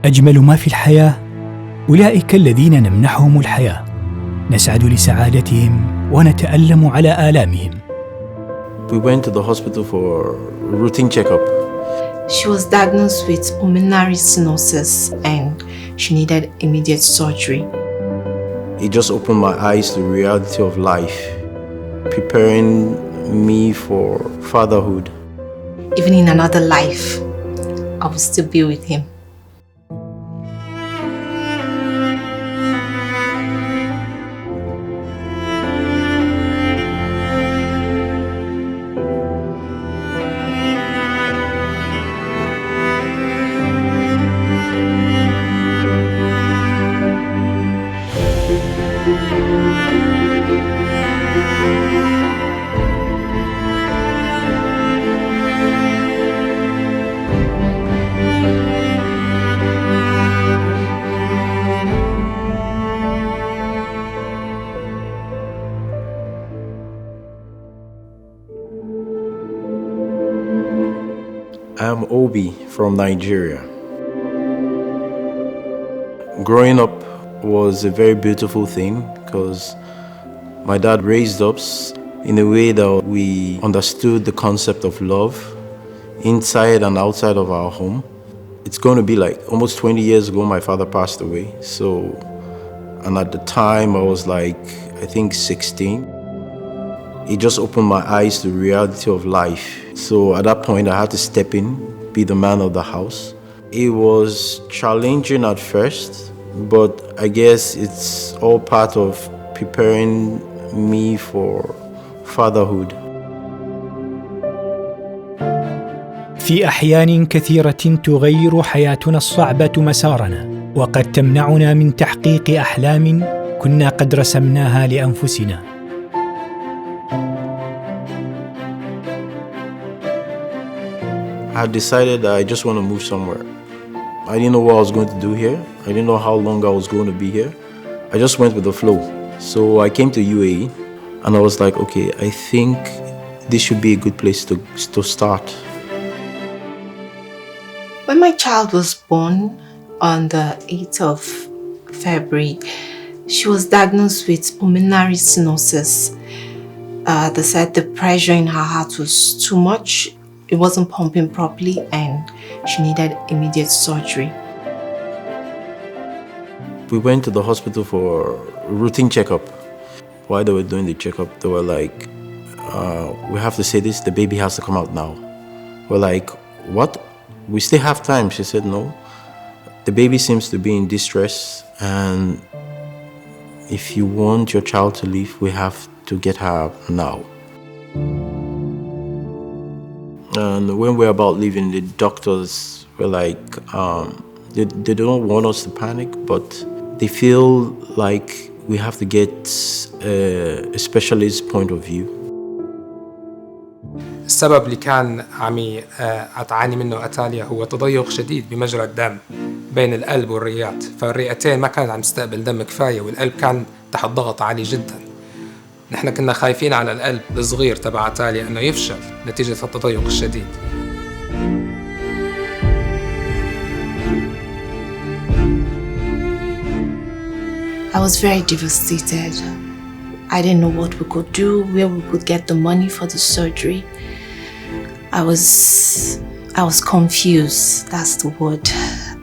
أجمل ما في الحياة أولئك الذين نمنحهم الحياة، نسعد لسعادتهم ونتألم على آلامهم. We went to the hospital for a routine checkup. She was diagnosed with pulmonary stenosis and she needed immediate surgery. It just opened my eyes to the reality of life, preparing me for fatherhood. Even in another life, I will still be with him. I'm Obie from Nigeria. Growing up was a very beautiful thing because my dad raised us in a way that we understood the concept of love inside and outside of our home. It's going to be like almost 20 years ago my father passed away. And at the time I was like, I think 16. It just opened my eyes to the reality of life. So at that point, I had to step in, be the man of the house. It was challenging at first, but I guess it's all part of preparing me for fatherhood. في أحيان كثيرة تغير حياتنا الصعبة مسارنا، وقد تمنعنا من تحقيق أحلام كنا قد رسمناها لأنفسنا. I decided that I just want to move somewhere. I didn't know what I was going to do here. I didn't know how long I was going to be here. I just went with the flow. So I came to UAE and I was like, okay, I think this should be a good place to start. When my child was born on the 8th of February, she was diagnosed with pulmonary stenosis. They said the pressure in her heart was too much. It wasn't pumping properly and she needed immediate surgery. We went to the hospital for a routine checkup. While they were doing the checkup, they were like, we have to say this, the baby has to come out now. We're like, what? We still have time. She said, no. The baby seems to be in distress and if you want your child to live, we have to get her now. And when we're about leaving, the doctors were like, they don't want us to panic, but they feel like we have to get a specialist point of view. السبب اللي كان عم أتعاني منه أتاليا هو تضيق شديد بمجرى الدم بين القلب والرئات، فالرئتين ما كانت عم تستقبل دم كفاية والقلب كان تحت ضغط عالي جدا. نحن كنا خايفين على القلب الصغير تبع أتاليا إنه يفشل نتيجة التضيق الشديد. I was very devastated. I didn't know what we could do, where we could get the money for the surgery. I was confused. That's the word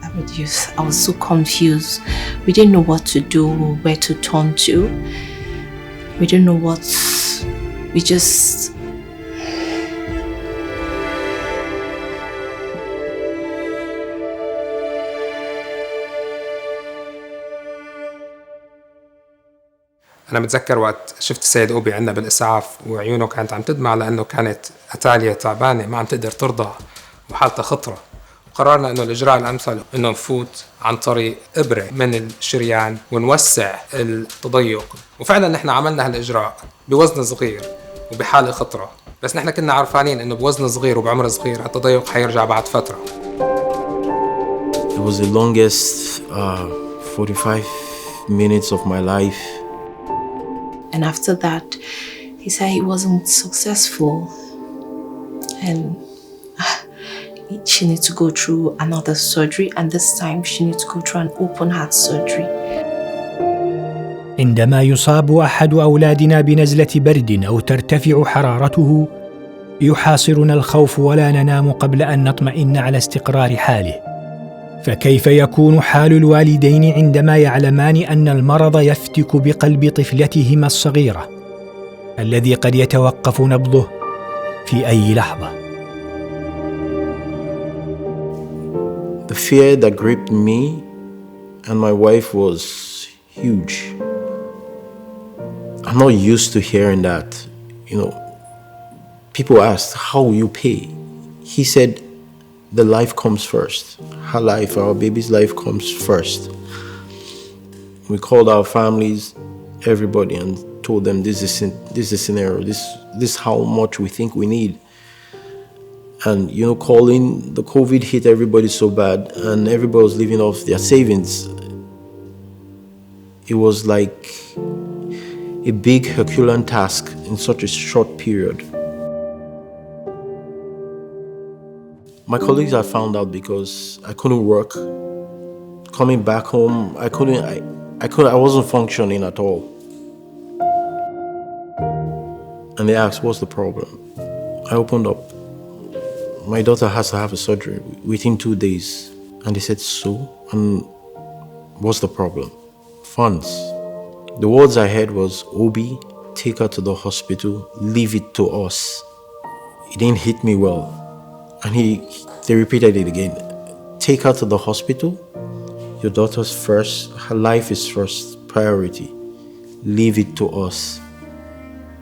I would use. I was so confused. We didn't know what to do, where to turn to. We didn't know what. We just. أنا متذكر وقت شفت السيد أوبي عندنا بالإسعاف وعيونه كانت عم تدمع لأنه كانت أتاليا تعبانة ما عم تقدر ترضع وحالتها خطرة. قررنا إنه الإجراء الأمثل إنه نفوت عن طريق إبرة من الشريان ونوسع التضيق، وفعلا نحن عملنا هالإجراء بوزن صغير وبحالة خطرة، بس نحن كنا عارفانين إنه بوزن صغير وبعمر صغير التضيق حيرجع بعد فترة. It was the longest 45 minutes of my life. And after that, he said he wasn't successful. And she needs to go through another surgery, and this time she needs to go through an open heart surgery. عندما يصاب أحد أولادنا بنزلة برد أو ترتفع حرارته، يحاصرنا الخوف ولا ننام قبل أن نطمئن على استقرار حاله. فكيف يكون حال الوالدين عندما يعلمان أن المرض يفتك بقلب طفلتهما الصغيرة الذي قد يتوقف نبضه في أي لحظة؟ The fear that gripped me and my wife was huge. I'm not used to hearing that. People asked, how will you pay? He said, the life comes first. Her life, our baby's life comes first. We called our families, everybody, and told them this is the scenario. This is how much we think we need. And calling, the COVID hit everybody so bad, and everybody was living off their savings. It was like a big Herculean task in such a short period. My colleagues had found out because I couldn't work. Coming back home, I wasn't functioning at all. And they asked, what's the problem? I opened up. My daughter has to have a surgery within 2 days. And they said, so? And what's the problem? Funds. The words I heard was, Obie, take her to the hospital, leave it to us. It didn't hit me well. And they repeated it again. Take her to the hospital. Your daughter's first. Her life is first priority. Leave it to us.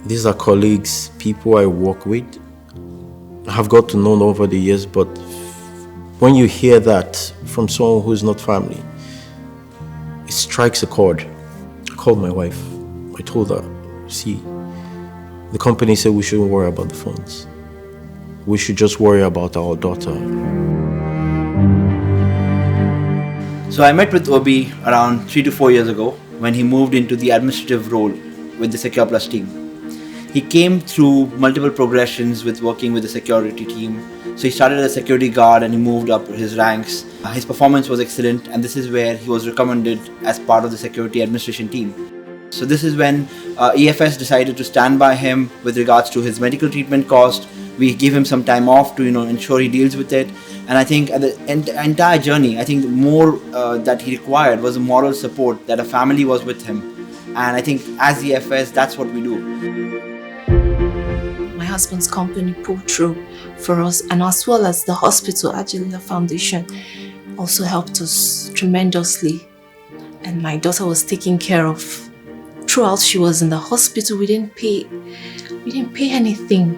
These are colleagues, people I work with. I have got to know over the years, but when you hear that from someone who's not family, it strikes a chord. I called my wife. I told her, see, the company said we shouldn't worry about the funds. We should just worry about our daughter. So I met with Obie around 3 to 4 years ago when he moved into the administrative role with the Secure Plus team. He came through multiple progressions with working with the security team. So he started as a security guard and he moved up his ranks. His performance was excellent, and this is where he was recommended as part of the security administration team. So this is when EFS decided to stand by him with regards to his medical treatment cost. We give him some time off to ensure he deals with it. And I think at the entire journey, I think more that he required was a moral support, that a family was with him. And I think as EFS, that's what we do. My husband's company pulled through for us, and as well as the hospital, Agilina Foundation, also helped us tremendously. And my daughter was taken care of. Throughout she was in the hospital, we didn't pay anything.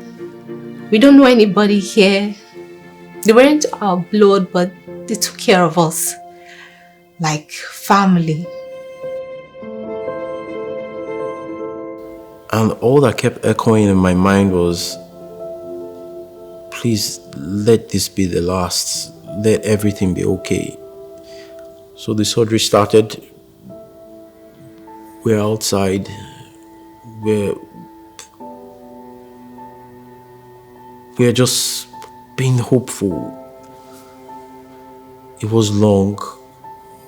We don't know anybody here. They weren't our blood, but they took care of us like family. And all that kept echoing in my mind was, please let this be the last. Let everything be okay. So the surgery started. We're outside. We're just being hopeful. It was long.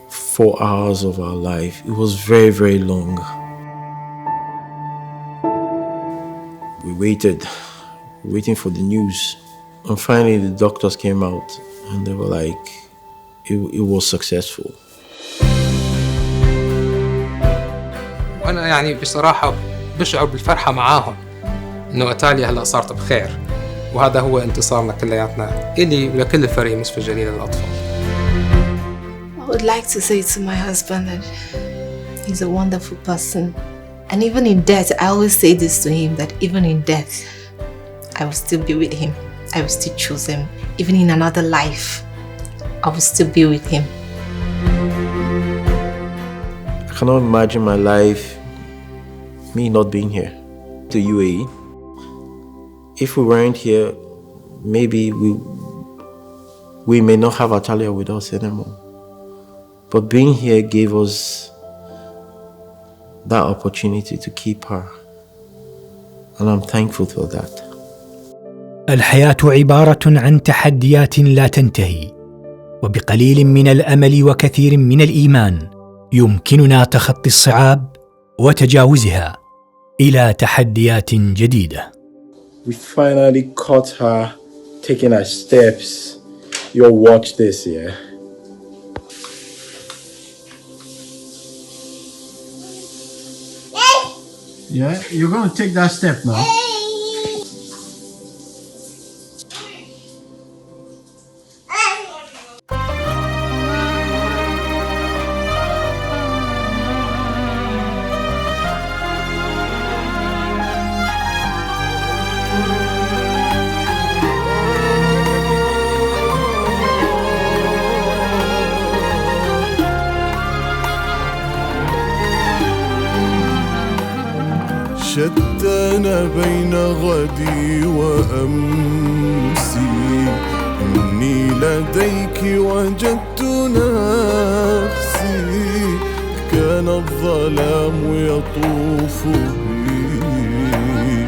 4 hours of our life. It was very, very long. We waiting for the news. And finally the doctors came out and they were like, it was successful. وأنا يعني بصراحة بشعر بالفرحة معاهم إنه إيطاليا هلأ صارت بخير، وهذا هو انتصارنا كلياتنا إلي ولكل الفريق مستشفى جليل للأطفال. I would like to say to my husband that he's a wonderful person. And even in death, I always say this to him, that even in death, I will still be with him. I will still choose him. Even in another life, I will still be with him. I cannot imagine my life, me not being here, to UAE. If we weren't here, maybe we may not have Atalia with us anymore. But being here gave us that opportunity to keep her. And I'm thankful for that. الحياة عبارة عن تحديات لا تنتهي، وبقليل من الأمل وكثير من الإيمان يمكننا تخطي الصعاب وتجاوزها إلى تحديات جديدة. We finally caught her taking her steps. You'll watch this, yeah? Yeah, you're going to take that step now. شتان بين غدي وأمسي، إني لديك وجدت نفسي، كان الظلام يطوف بي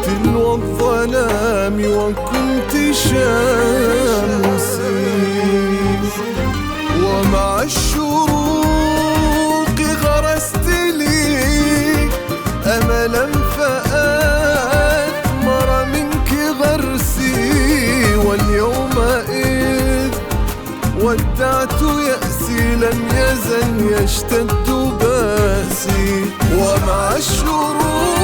تلو الظلام وكنت شمسي، ومع الشروق غرست لي أملا فأثمر منك غرسي، واليوم إذ ودعت يأسي لم يزل يشتد باسي، ومع الشروق